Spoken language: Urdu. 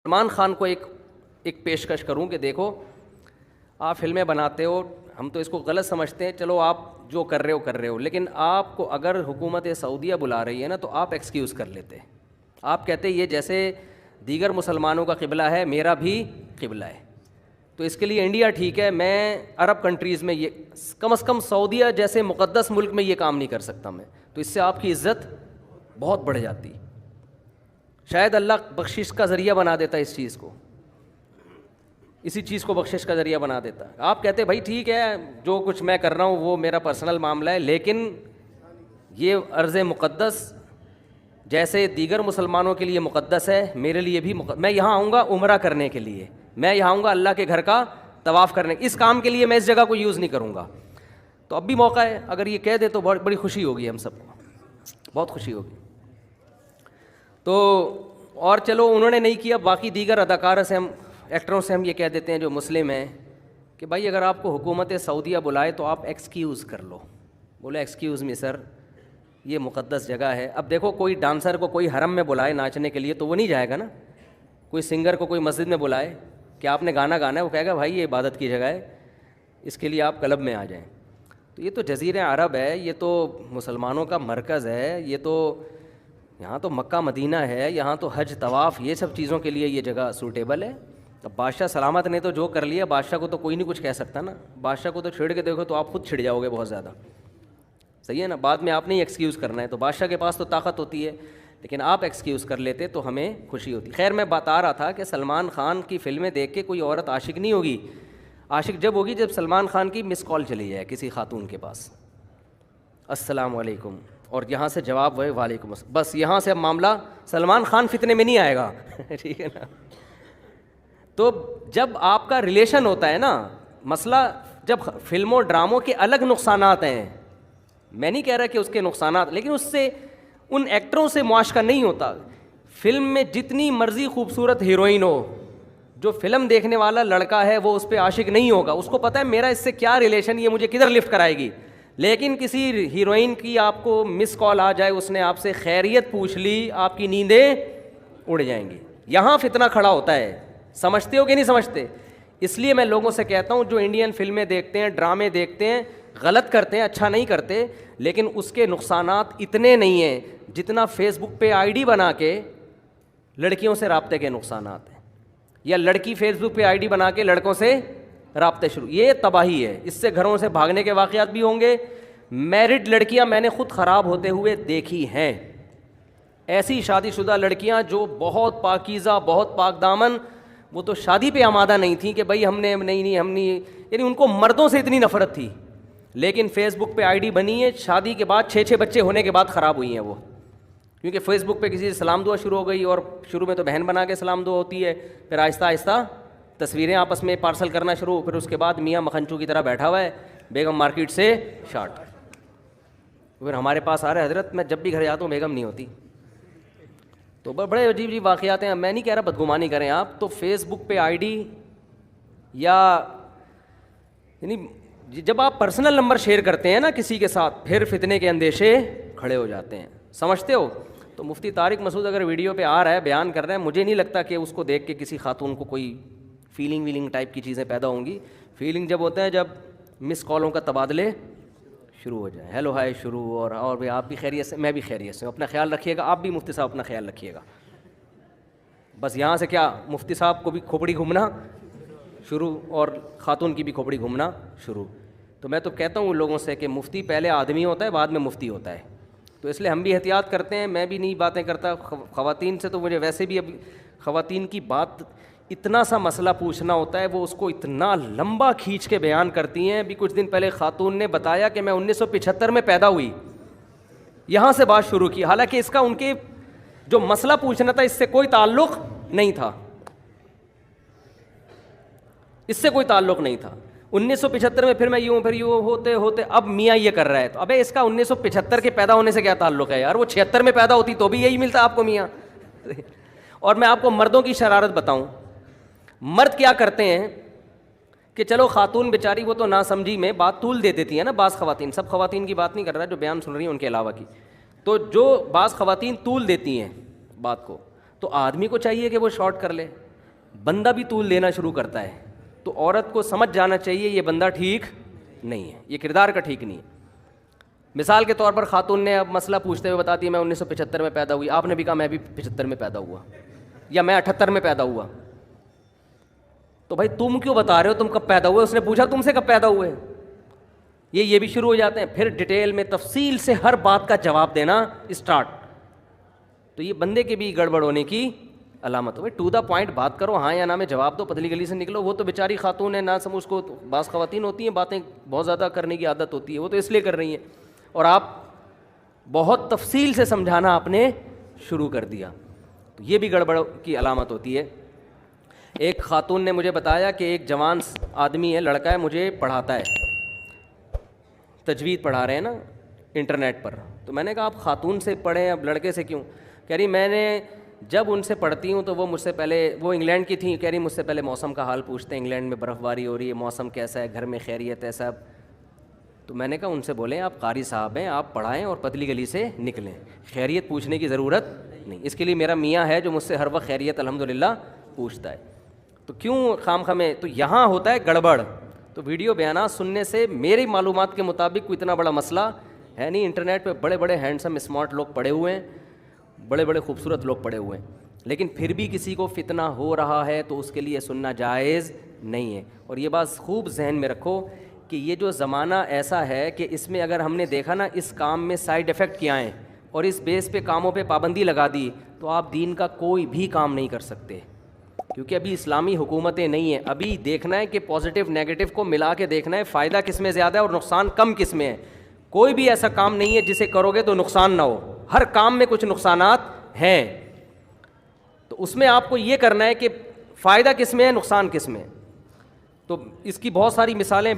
سلمان خان کو ایک پیشکش کروں کہ دیکھو آپ فلمیں بناتے ہو, ہم تو اس کو غلط سمجھتے ہیں, چلو آپ جو کر رہے ہو, لیکن آپ کو اگر حکومت سعودیہ بلا رہی ہے نا تو آپ ایکسکیوز کر لیتے. آپ کہتے یہ جیسے دیگر مسلمانوں کا قبلہ ہے میرا بھی قبلہ ہے, تو اس کے لیے انڈیا ٹھیک ہے, میں عرب کنٹریز میں یہ کم از کم سعودیہ جیسے مقدس ملک میں یہ کام نہیں کر سکتا میں, تو اس سے آپ کی عزت بہت بڑھ جاتی. شاید اللہ بخشش کا ذریعہ بنا دیتا اس چیز کو, اسی چیز کو بخشش کا ذریعہ بنا دیتا. آپ کہتے بھائی ٹھیک ہے جو کچھ میں کر رہا ہوں وہ میرا پرسنل معاملہ ہے, لیکن یہ ارض مقدس جیسے دیگر مسلمانوں کے لیے مقدس ہے, میرے لیے بھی میں یہاں آؤں گا عمرہ کرنے کے لیے, میں یہاں آؤں گا اللہ کے گھر کا طواف کرنے, اس کام کے لیے میں اس جگہ کو یوز نہیں کروں گا. تو اب بھی موقع ہے, اگر یہ کہہ دے تو بہت بڑی خوشی ہوگی, ہم سب کو بہت خوشی ہوگی. تو اور چلو انہوں نے نہیں کیا, باقی دیگر اداکاروں سے ہم ایکٹروں سے ہم یہ کہہ دیتے ہیں جو مسلم ہیں کہ بھائی اگر آپ کو حکومت سعودیہ بلائے تو آپ ایکسکیوز کر لو. بولے ایکسکیوز می سر یہ مقدس جگہ ہے. اب دیکھو کوئی ڈانسر کو کوئی حرم میں بلائے ناچنے کے لیے تو وہ نہیں جائے گا نا, کوئی سنگر کو کوئی مسجد میں بلائے کہ آپ نے گانا گانا ہے, وہ کہے گا بھائی یہ عبادت کی جگہ ہے, اس کے لیے آپ کلب میں آ جائیں. تو یہ تو جزیرہ عرب ہے, یہ تو مسلمانوں کا مرکز ہے, یہ تو یہاں تو مکہ مدینہ ہے, یہاں تو حج طواف یہ سب چیزوں کے لیے یہ جگہ سوٹیبل ہے. اب بادشاہ سلامت نے تو جو کر لیا, بادشاہ کو تو کوئی نہیں کچھ کہہ سکتا نا, بادشاہ کو تو چھیڑ کے دیکھو تو آپ خود چھڑ جاؤ گے بہت زیادہ, صحیح ہے نا. بعد میں آپ نے ایکسکیوز کرنا ہے, تو بادشاہ کے پاس تو طاقت ہوتی ہے, لیکن آپ ایکسکیوز کر لیتے تو ہمیں خوشی ہوتی. خیر میں بتا رہا تھا کہ سلمان خان کی فلمیں دیکھ کے کوئی عورت عاشق نہیں ہوگی, عاشق جب ہوگی جب سلمان خان کی مس کال چلی جائے کسی خاتون کے پاس, السلام علیکم, اور یہاں سے جواب ہوئے وعلیکم السلام, بس یہاں سے اب معاملہ سلمان خان فتنے میں نہیں آئے گا. ٹھیک ہے نا. تو جب آپ کا ریلیشن ہوتا ہے نا, مسئلہ جب فلموں ڈراموں کے الگ نقصانات ہیں, میں نہیں کہہ رہا کہ اس کے نقصانات, لیکن اس سے ان ایکٹروں سے معاشقہ نہیں ہوتا. فلم میں جتنی مرضی خوبصورت ہیروئن ہو, جو فلم دیکھنے والا لڑکا ہے وہ اس پہ عاشق نہیں ہوگا, اس کو پتہ ہے میرا اس سے کیا ریلیشن, یہ مجھے کدھر لفٹ کرائے گی. لیکن کسی ہیروئن کی آپ کو مس کال آ جائے, اس نے آپ سے خیریت پوچھ لی, آپ کی نیندیں اڑ جائیں گی. یہاں فتنہ کھڑا ہوتا ہے, سمجھتے ہو کہ نہیں سمجھتے؟ اس لیے میں لوگوں سے کہتا ہوں جو انڈین فلمیں دیکھتے ہیں, ڈرامے دیکھتے ہیں, غلط کرتے ہیں, اچھا نہیں کرتے, لیکن اس کے نقصانات اتنے نہیں ہیں جتنا فیس بک پہ آئی ڈی بنا کے لڑکیوں سے رابطے کے نقصانات ہیں, یا لڑکی فیس بک پہ آئی ڈی بنا کے لڑکوں سے رابطے شروع. یہ تباہی ہے, اس سے گھروں سے بھاگنے کے واقعات بھی ہوں گے. میرڈ لڑکیاں میں نے خود خراب ہوتے ہوئے دیکھی ہیں, ایسی شادی شدہ لڑکیاں جو بہت پاکیزہ, بہت پاک دامن, وہ تو شادی پہ آمادہ نہیں تھیں کہ بھائی ہم نے ہم نہیں, یعنی ان کو مردوں سے اتنی نفرت تھی, لیکن فیس بک پہ آئی ڈی بنی ہے, شادی کے بعد 6 بچے ہونے کے بعد خراب ہوئی ہیں وہ, کیونکہ فیس بک پہ کسی سے سلام دعا شروع ہو گئی, اور شروع میں تو بہن بنا کے سلام دعا ہوتی ہے, پھر آہستہ آہستہ تصویریں آپس میں پارسل کرنا شروع, پھر اس کے بعد میاں مکھنچو کی طرح بیٹھا ہوا ہے, بیگم مارکیٹ سے شارٹ, پھر ہمارے پاس آ رہا ہے حضرت میں جب بھی گھر جاتا ہوں بیگم نہیں ہوتی. تو بڑے عجیب عجیب واقعات ہیں. میں نہیں کہہ رہا بدگمانی کریں آپ, تو فیس بک پہ آئی ڈی یا یعنی جب آپ پرسنل نمبر شیئر کرتے ہیں نا کسی کے ساتھ, پھر فتنے کے اندیشے کھڑے ہو جاتے ہیں, سمجھتے ہو. تو مفتی طارق مسعود اگر ویڈیو پہ آ رہا ہے, بیان کر رہا ہے, مجھے نہیں لگتا کہ اس کو دیکھ کے کسی خاتون کو کوئی فیلنگ ٹائپ کی چیزیں پیدا ہوں گی. فیلنگ جب ہوتا ہے جب مس کالوں کا تبادلے شروع ہو جائے, ہیلو ہائے شروع, اور بھی آپ بھی خیریت سے, میں بھی خیریت سے, اپنا خیال رکھیے گا, آپ بھی مفتی صاحب اپنا خیال رکھیے گا. بس یہاں سے کیا مفتی صاحب کو بھی کھوپڑی گھومنا شروع, اور خاتون کی بھی کھوپڑی گھومنا شروع. تو میں تو کہتا ہوں ان لوگوں سے کہ مفتی پہلے آدمی ہوتا ہے, بعد میں مفتی ہوتا ہے. تو اس لیے ہم بھی احتیاط کرتے ہیں, میں بھی نہیں باتیں کرتا خواتین سے, تو مجھے ویسے بھی اب خواتین کی بات اتنا سا مسئلہ پوچھنا ہوتا ہے, وہ اس کو اتنا لمبا کھینچ کے بیان کرتی ہیں. ابھی کچھ دن پہلے خاتون نے بتایا کہ میں 1975 میں پیدا ہوئی, یہاں سے بات شروع کی, حالانکہ اس کا ان کے جو مسئلہ پوچھنا تھا اس سے کوئی تعلق نہیں تھا, اس سے کوئی تعلق نہیں تھا. 1975 میں پھر میں یوں, پھر یوں ہوتے ہوتے اب میاں یہ کر رہا ہے. تو ابے اس کا 1975 کے پیدا ہونے سے کیا تعلق ہے یار, وہ 76 میں پیدا ہوتی تو بھی یہی ملتا آپ کو میاں. اور میں آپ کو مردوں کی شرارت بتاؤں, مرد کیا کرتے ہیں کہ چلو خاتون بیچاری وہ تو ناسمجھی میں بات طول دے دیتی ہے نا, بعض خواتین, سب خواتین کی بات نہیں کر رہا جو بیان سن رہی ہیں ان کے علاوہ کی, تو جو بعض خواتین طول دیتی ہیں بات کو, تو آدمی کو چاہیے کہ وہ شارٹ کر لے. بندہ بھی طول لینا شروع کرتا ہے. تو عورت کو سمجھ جانا چاہیے یہ بندہ ٹھیک نہیں ہے, یہ کردار کا ٹھیک نہیں ہے. مثال کے طور پر خاتون نے اب مسئلہ پوچھتے ہوئے بتاتی ہے میں 1975 میں پیدا ہوئی, آپ نے بھی کہا میں بھی 75 میں پیدا ہوا یا میں 78 میں پیدا ہوا. تو بھائی تم کیوں بتا رہے ہو تم کب پیدا ہوئے؟ اس نے پوچھا تم سے کب پیدا ہوئے. یہ بھی شروع ہو جاتے ہیں, پھر ڈیٹیل میں تفصیل سے ہر بات کا جواب دینا اسٹارٹ. تو یہ بندے کے بھی گڑبڑ ہونے کی علامت ہو. بھائی ٹو دا پوائنٹ بات کرو, ہاں یا نہ میں جواب دو, پتلی گلی سے نکلو. وہ تو بیچاری خاتون ہے, نہ سمجھ, اس کو بعض خواتین ہوتی ہیں باتیں بہت زیادہ کرنے کی عادت ہوتی ہے, وہ تو اس لیے کر رہی ہیں, اور آپ بہت تفصیل سے سمجھانا آپ نے شروع کر دیا. تو یہ بھی گڑبڑ کی علامت ہوتی ہے. ایک خاتون نے مجھے بتایا کہ ایک جوان آدمی ہے, لڑکا ہے, مجھے پڑھاتا ہے, تجوید پڑھا رہے ہیں نا انٹرنیٹ پر. تو میں نے کہا آپ خاتون سے پڑھیں, اب لڑکے سے کیوں؟ کہہ رہی میں نے جب ان سے پڑھتی ہوں تو وہ مجھ سے پہلے, وہ انگلینڈ کی تھیں, کہہ رہی مجھ سے پہلے موسم کا حال پوچھتے ہیں, انگلینڈ میں برف باری ہو رہی ہے, موسم کیسا ہے, گھر میں خیریت ہے سب. تو میں نے کہا ان سے بولیں آپ قاری صاحب ہیں, آپ پڑھائیں اور پتلی گلی سے نکلیں, خیریت پوچھنے کی ضرورت نہیں. اس کے لیے میرا میاں ہے جو مجھ سے ہر وقت خیریت الحمدللہ پوچھتا ہے. تو کیوں خام خامے؟ تو یہاں ہوتا ہے گڑبڑ. تو ویڈیو بیانات سننے سے میری معلومات کے مطابق کوئی اتنا بڑا مسئلہ ہے نہیں. انٹرنیٹ پہ بڑے بڑے ہینڈسم اسمارٹ لوگ پڑے ہوئے ہیں, بڑے بڑے خوبصورت لوگ پڑے ہوئے ہیں, لیکن پھر بھی کسی کو فتنہ ہو رہا ہے تو اس کے لیے سننا جائز نہیں ہے. اور یہ بات خوب ذہن میں رکھو کہ یہ جو زمانہ ایسا ہے کہ اس میں اگر ہم نے دیکھا نا اس کام میں سائیڈ ایفیکٹ کیا ہیں اور اس بیس پہ کاموں پہ پابندی لگا دی, تو آپ دین کا کوئی بھی کام نہیں کر سکتے, کیونکہ ابھی اسلامی حکومتیں نہیں ہیں. ابھی دیکھنا ہے کہ پازیٹیو نیگیٹو کو ملا کے دیکھنا ہے, فائدہ کس میں زیادہ ہے اور نقصان کم کس میں ہے. کوئی بھی ایسا کام نہیں ہے جسے کرو گے تو نقصان نہ ہو, ہر کام میں کچھ نقصانات ہیں. تو اس میں آپ کو یہ کرنا ہے کہ فائدہ کس میں ہے, نقصان کس میں ہے. تو اس کی بہت ساری مثالیں